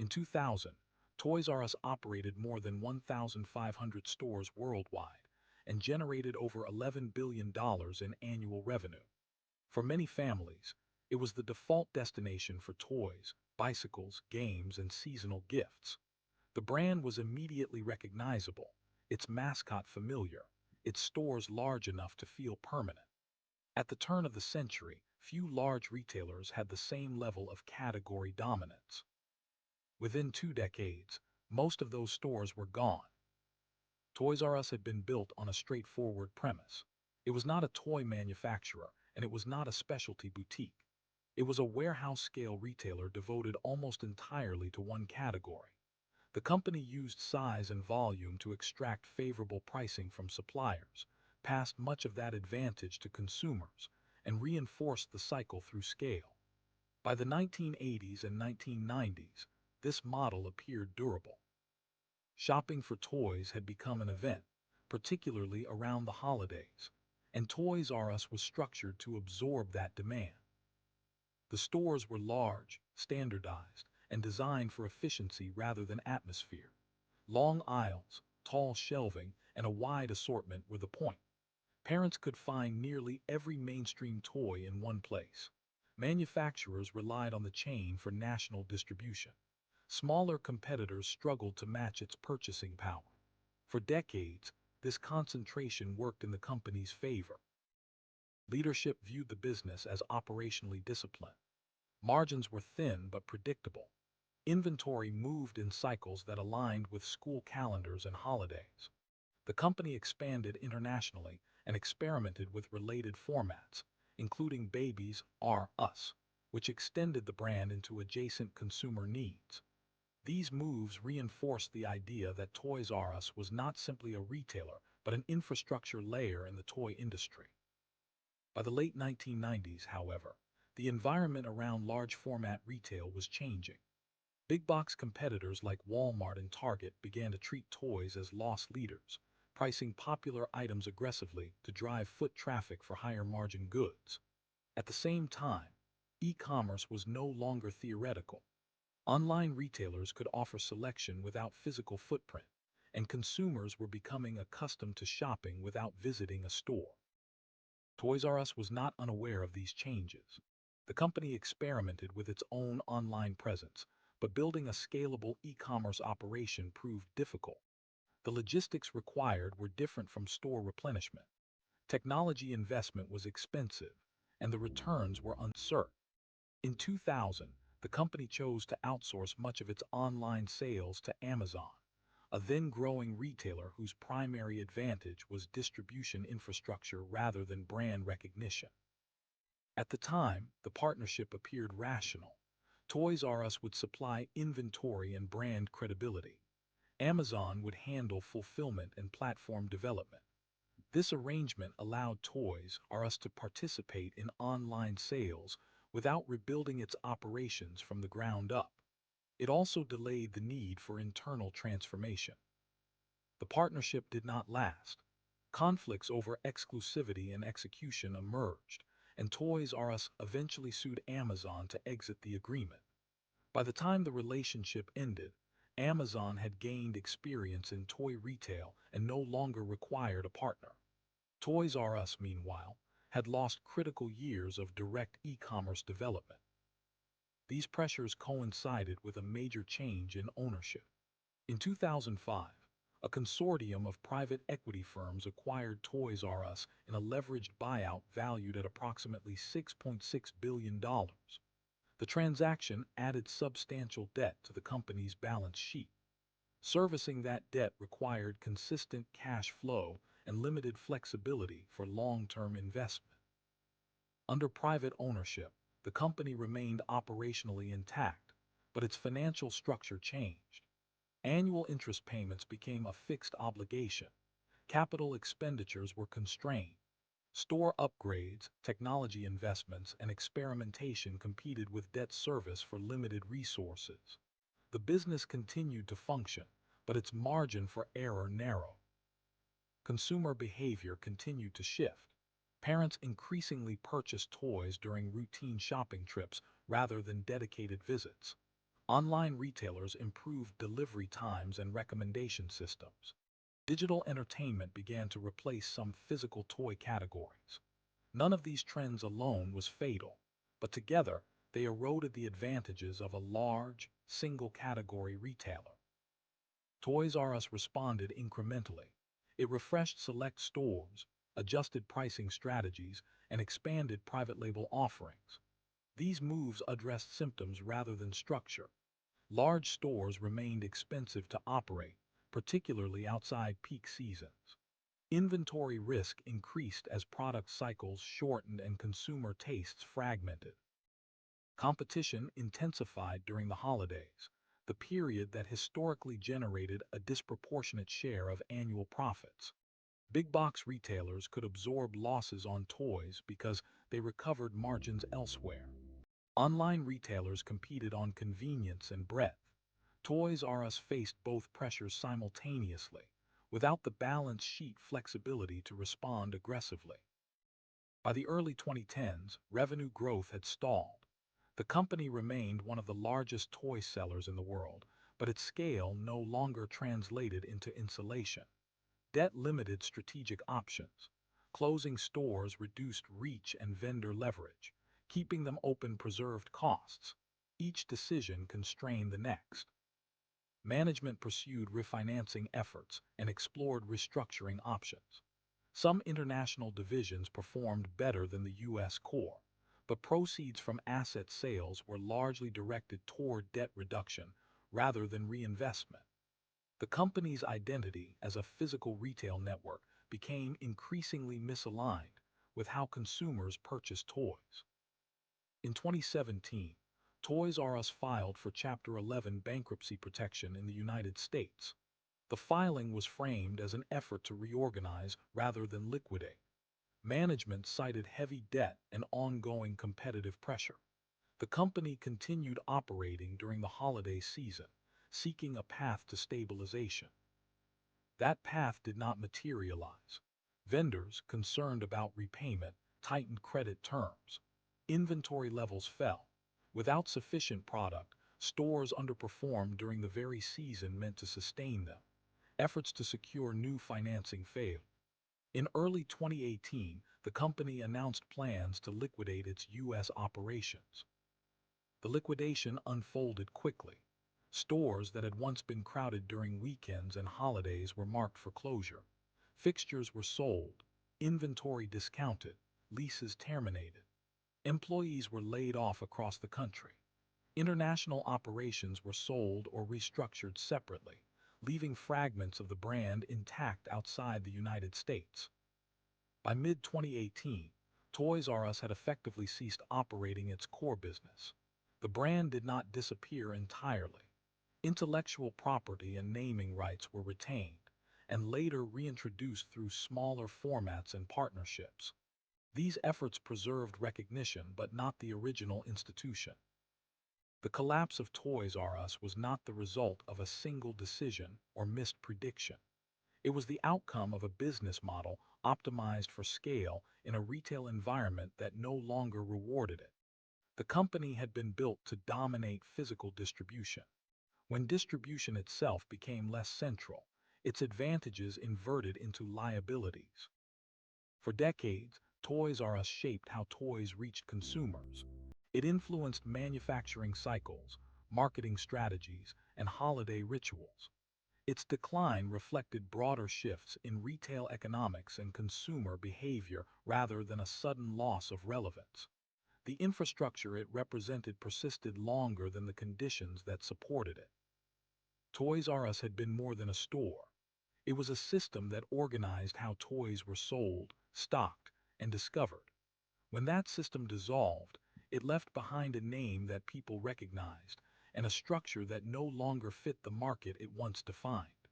In 2000, Toys R Us operated more than 1,500 stores worldwide and generated over $11 billion in annual revenue. For many families, it was the default destination for toys, bicycles, games, and seasonal gifts. The brand was immediately recognizable, its mascot familiar, its stores large enough to feel permanent. At the turn of the century, few large retailers had the same level of category dominance. Within 2 decades, most of those stores were gone. Toys R Us had been built on a straightforward premise. It was not a toy manufacturer, and it was not a specialty boutique. It was a warehouse-scale retailer devoted almost entirely to one category. The company used size and volume to extract favorable pricing from suppliers, passed much of that advantage to consumers, and reinforced the cycle through scale. By the 1980s and 1990s, this model appeared durable. Shopping for toys had become an event, particularly around the holidays, and Toys R Us was structured to absorb that demand. The stores were large, standardized, and designed for efficiency rather than atmosphere. Long aisles, tall shelving, and a wide assortment were the point. Parents could find nearly every mainstream toy in one place. Manufacturers relied on the chain for national distribution. Smaller competitors struggled to match its purchasing power. For decades, this concentration worked in the company's favor. Leadership viewed the business as operationally disciplined. Margins were thin but predictable. Inventory moved in cycles that aligned with school calendars and holidays. The company expanded internationally and experimented with related formats, including Babies R Us, which extended the brand into adjacent consumer needs. These moves reinforced the idea that Toys R Us was not simply a retailer, but an infrastructure layer in the toy industry. By the late 1990s, however, the environment around large format retail was changing. Big box competitors like Walmart and Target began to treat toys as loss leaders, pricing popular items aggressively to drive foot traffic for higher margin goods. At the same time, e-commerce was no longer theoretical. Online retailers could offer selection without physical footprint, and consumers were becoming accustomed to shopping without visiting a store. Toys R Us was not unaware of these changes. The company experimented with its own online presence, but building a scalable e-commerce operation proved difficult. The logistics required were different from store replenishment. Technology investment was expensive, and the returns were uncertain. In 2000, the company chose to outsource much of its online sales to Amazon, a then-growing retailer whose primary advantage was distribution infrastructure rather than brand recognition. At the time, the partnership appeared rational. Toys R Us would supply inventory and brand credibility. Amazon would handle fulfillment and platform development. This arrangement allowed Toys R Us to participate in online sales without rebuilding its operations from the ground up. It also delayed the need for internal transformation. The partnership did not last. Conflicts over exclusivity and execution emerged, and Toys R Us eventually sued Amazon to exit the agreement. By the time the relationship ended, Amazon had gained experience in toy retail and no longer required a partner. Toys R Us, meanwhile, had lost critical years of direct e-commerce development. These pressures coincided with a major change in ownership. In 2005, a consortium of private equity firms acquired Toys R Us in a leveraged buyout valued at approximately $6.6 billion. The transaction added substantial debt to the company's balance sheet. Servicing that debt required consistent cash flow and limited flexibility for long-term investment. Under private ownership, the company remained operationally intact, but its financial structure changed. Annual interest payments became a fixed obligation. Capital expenditures were constrained. Store upgrades, technology investments, and experimentation competed with debt service for limited resources. The business continued to function, but its margin for error narrowed. Consumer behavior continued to shift. Parents increasingly purchased toys during routine shopping trips rather than dedicated visits. Online retailers improved delivery times and recommendation systems. Digital entertainment began to replace some physical toy categories. None of these trends alone was fatal, but together they eroded the advantages of a large, single-category retailer. Toys R Us responded incrementally. It refreshed select stores, adjusted pricing strategies, and expanded private label offerings. These moves addressed symptoms rather than structure. Large stores remained expensive to operate, particularly outside peak seasons. Inventory risk increased as product cycles shortened and consumer tastes fragmented. Competition intensified during the holidays, the period that historically generated a disproportionate share of annual profits. Big box retailers could absorb losses on toys because they recovered margins elsewhere. Online retailers competed on convenience and breadth. Toys R Us faced both pressures simultaneously, without the balance sheet flexibility to respond aggressively. By the early 2010s, revenue growth had stalled. The company remained one of the largest toy sellers in the world, but its scale no longer translated into insulation. Debt limited strategic options. Closing stores reduced reach and vendor leverage. Keeping them open preserved costs. Each decision constrained the next. Management pursued refinancing efforts and explored restructuring options. Some international divisions performed better than the U.S. core, but proceeds from asset sales were largely directed toward debt reduction rather than reinvestment. The company's identity as a physical retail network became increasingly misaligned with how consumers purchase toys. In 2017, Toys R Us filed for Chapter 11 bankruptcy protection in the United States. The filing was framed as an effort to reorganize rather than liquidate. Management cited heavy debt and ongoing competitive pressure. The company continued operating during the holiday season, seeking a path to stabilization. That path did not materialize. Vendors, concerned about repayment, tightened credit terms. Inventory levels fell. Without sufficient product, stores underperformed during the very season meant to sustain them. Efforts to secure new financing failed. In early 2018, the company announced plans to liquidate its U.S. operations. The liquidation unfolded quickly. Stores that had once been crowded during weekends and holidays were marked for closure. Fixtures were sold, inventory discounted, leases terminated. Employees were laid off across the country. International operations were sold or restructured separately, leaving fragments of the brand intact outside the United States. By mid-2018, Toys R Us had effectively ceased operating its core business. The brand did not disappear entirely. Intellectual property and naming rights were retained, and later reintroduced through smaller formats and partnerships. These efforts preserved recognition but not the original institution. The collapse of Toys R Us was not the result of a single decision or missed prediction. It was the outcome of a business model optimized for scale in a retail environment that no longer rewarded it. The company had been built to dominate physical distribution. When distribution itself became less central, its advantages inverted into liabilities. For decades, Toys R Us shaped how toys reached consumers. It influenced manufacturing cycles, marketing strategies, and holiday rituals. Its decline reflected broader shifts in retail economics and consumer behavior rather than a sudden loss of relevance. The infrastructure it represented persisted longer than the conditions that supported it. Toys R Us had been more than a store. It was a system that organized how toys were sold, stocked, and discovered. When that system dissolved, it left behind a name that people recognized and a structure that no longer fit the market it once defined.